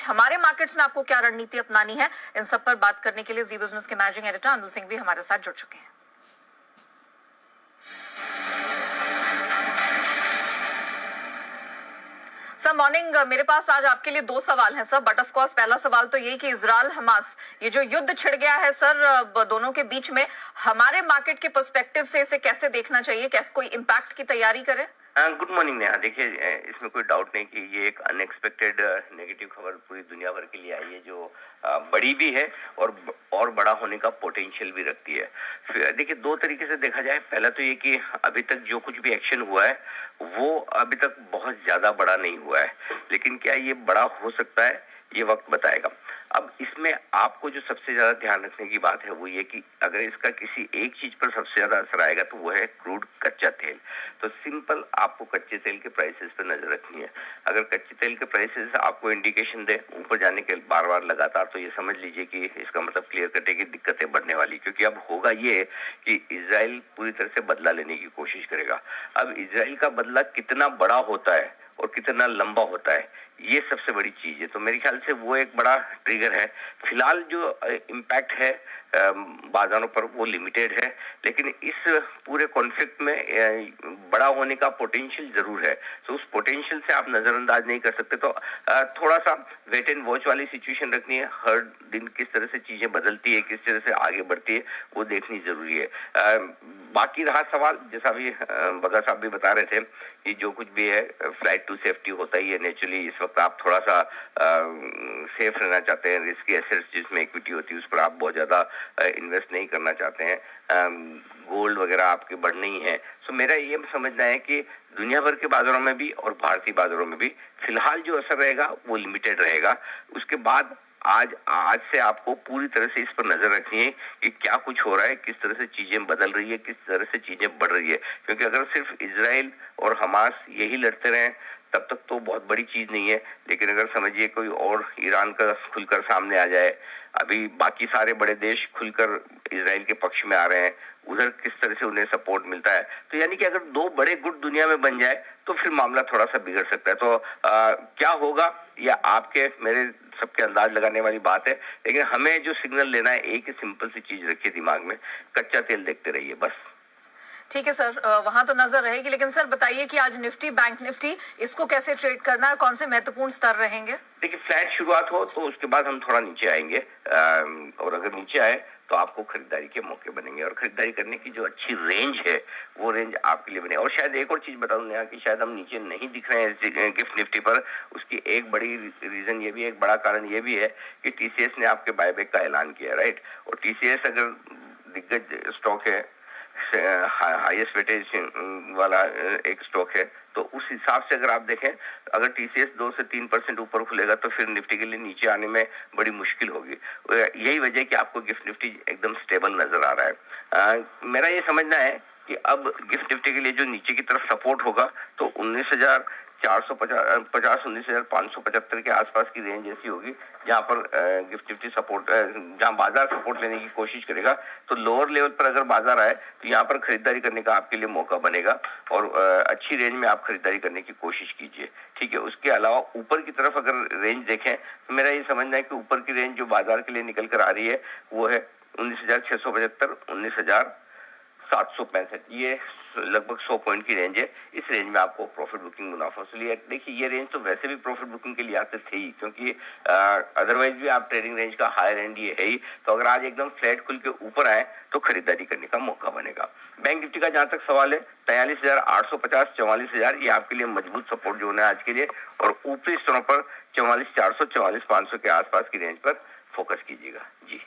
हमारे मार्केट्स में आपको क्या रणनीति अपनानी है, इन सब पर बात करने के लिए जी बिजनेस के मैनेजिंग एडिटर अनिल सिंह भी हमारे साथ जुड़ चुके हैं। सर मॉर्निंग, मेरे पास आज आपके लिए दो सवाल हैं सर, बट ऑफ कोर्स पहला सवाल तो ये कि इजराइल हमास ये जो युद्ध छिड़ गया है सर दोनों के बीच में, हमारे मार्केट के पर्सपेक्टिव से इसे कैसे देखना चाहिए, कैसे कोई इम्पैक्ट की तैयारी करें? Good morning Neha. देखिए, इसमें कोई डाउट नहीं कि ये एक अनएक्सपेक्टेड नेगेटिव खबर पूरी दुनिया भर के लिए आई है, जो बड़ी भी है और बड़ा होने का पोटेंशियल भी रखती है। देखिए, दो तरीके से देखा जाए। पहला तो ये कि अभी तक जो कुछ भी एक्शन हुआ है वो अभी तक बहुत ज्यादा बड़ा नहीं हुआ है, लेकिन क्या ये बड़ा हो सकता है, ये वक्त बताएगा। अब इसमें आपको जो सबसे ज्यादा ध्यान रखने की बात है वो ये कि अगर इसका किसी एक चीज पर सबसे ज्यादा असर आएगा तो वो है क्रूड, कच्चा तेल। तो सिंपल आपको कच्चे तेल के प्राइसेस पर नजर रखनी है। अगर कच्चे तेल के प्राइसेस आपको इंडिकेशन दे ऊपर जाने के बार बार लगातार, तो ये समझ लीजिए कि इसका मतलब क्लियर कट है कि दिक्कतें बढ़ने वाली, क्योंकि अब होगा ये कि इजराइल पूरी तरह से बदला लेने की कोशिश करेगा। अब इजराइल का बदला कितना बड़ा होता है और कितना लंबा होता है, ये सबसे बड़ी चीज है। तो मेरे ख्याल से वो एक बड़ा ट्रिगर है। फिलहाल जो इम्पैक्ट है बाजारों पर वो लिमिटेड है, लेकिन इस पूरे कॉन्फ्लिक्ट में बड़ा होने का पोटेंशियल जरूर है। तो उस पोटेंशियल से आप नजरअंदाज नहीं कर सकते। तो थोड़ा सा वेट एंड वॉच वाली सिचुएशन रखनी है। हर दिन किस तरह से चीजें बदलती है, किस तरह से आगे बढ़ती है, वो देखनी जरूरी है। बाकी रहा सवाल, जैसा भी बगा साहब भी बता रहे थे कि जो कुछ भी है फ्लाइट टू सेफ्टी होता ही है नेचुरली। इस वक्त आप थोड़ा सा सेफ रहना चाहते हैं। रिस्की एसेट्स जिसमें इक्विटी होती है उस पर आप बहुत ज्यादा इन्वेस्ट नहीं करना चाहते हैं। गोल्ड वगैरह आपके बढ़ने ही है। सो मेरा ये समझना है कि दुनिया भर के बाजारों में भी और भारतीय बाजारों में भी फिलहाल जो असर रहेगा वो लिमिटेड रहेगा। उसके बाद आज से आपको पूरी तरह से इस पर नजर रखनी है कि क्या कुछ हो रहा है, किस तरह से चीजें बदल रही है, किस तरह से चीजें बढ़ रही है। क्योंकि अगर सिर्फ इजराइल और हमास यही लड़ते रहे तब तक तो बहुत बड़ी चीज नहीं है, लेकिन अगर समझिए कोई और ईरान का खुलकर सामने आ जाए, अभी बाकी सारे बड़े देश खुलकर इजराइल के पक्ष में आ रहे हैं, उधर किस तरह से उन्हें सपोर्ट मिलता है, तो यानी कि अगर दो बड़े गुट दुनिया में बन जाए तो फिर मामला थोड़ा सा बिगड़ सकता है। तो क्या होगा या आपके मेरे सबके अंदाज लगाने वाली बात है, लेकिन हमें जो सिग्नल लेना है एक ही सिंपल सी चीज रखिए दिमाग में, कच्चा तेल देखते रहिए बस। ठीक है सर, वहां तो नजर रहेगी, लेकिन सर बताइए कि आज निफ्टी, बैंक निफ्टी, इसको कैसे ट्रेड करना है, कौन से महत्वपूर्ण स्तर रहेंगे? देखिए, फ्लैट शुरुआत हो तो उसके बाद हम थोड़ा नीचे आएंगे, और अगर नीचे आए तो आपको खरीदारी के मौके बनेंगे, और खरीदारी करने की जो अच्छी रेंज है वो रेंज आपके लिए बने। और शायद एक और चीज बता दूं यहाँ कि शायद हम नीचे नहीं दिख रहे हैं गिफ्ट निफ्टी पर, उसकी एक बड़ी रीजन ये भी, एक बड़ा कारण ये भी है कि टीसीएस ने आपके बायबैक का ऐलान किया, राइट। और टीसीएस अगर दिग्गज स्टॉक है, हाईएस्ट वेटेज वाला एक स्टॉक है, तो उस हिसाब से अगर आप देखें, अगर टीसीएस 2 से 3% ऊपर खुलेगा तो फिर निफ्टी के लिए नीचे आने में बड़ी मुश्किल होगी। यही वजह है कि आपको गिफ्ट निफ्टी एकदम स्टेबल नजर आ रहा है। मेरा ये समझना है कि अब गिफ्ट निफ्टी के लिए जो नीचे की तरफ सपोर्ट होगा तो 19,450 19,575 के आसपास की रेंज ऐसी होगी जहां पर गिफ्ट निफ्टी सपोर्ट, जहां बाजार सपोर्ट लेने की कोशिश करेगा। तो लोअर लेवल पर अगर बाजार आए तो यहाँ पर खरीदारी करने का आपके लिए मौका बनेगा, और अच्छी रेंज में आप खरीदारी करने की कोशिश कीजिए, ठीक है। उसके अलावा ऊपर की तरफ अगर रेंज देखें तो मेरा ये समझना है कि ऊपर की रेंज जो बाजार के लिए निकल कर आ रही है वो है 19,675 19,765, ये लगभग 100 पॉइंट की रेंज है। इस रेंज में आपको प्रॉफिट बुकिंग मुनाफा वसूली। देखिए, ये रेंज तो वैसे भी प्रॉफिट बुकिंग के लिए आते थे ही, क्योंकि अदरवाइज भी आप ट्रेडिंग रेंज का हायर एंड ये है ही। तो अगर आज एकदम फ्लैट खुल के ऊपर आए तो खरीदारी करने का मौका बनेगा। बैंक निफ्टी का जहां तक सवाल है, 43,850 44,000 ये आपके लिए मजबूत सपोर्ट जोन है आज के लिए, और ऊपरी स्तरों पर 44,400 44,500 के आसपास की रेंज पर फोकस कीजिएगा जी।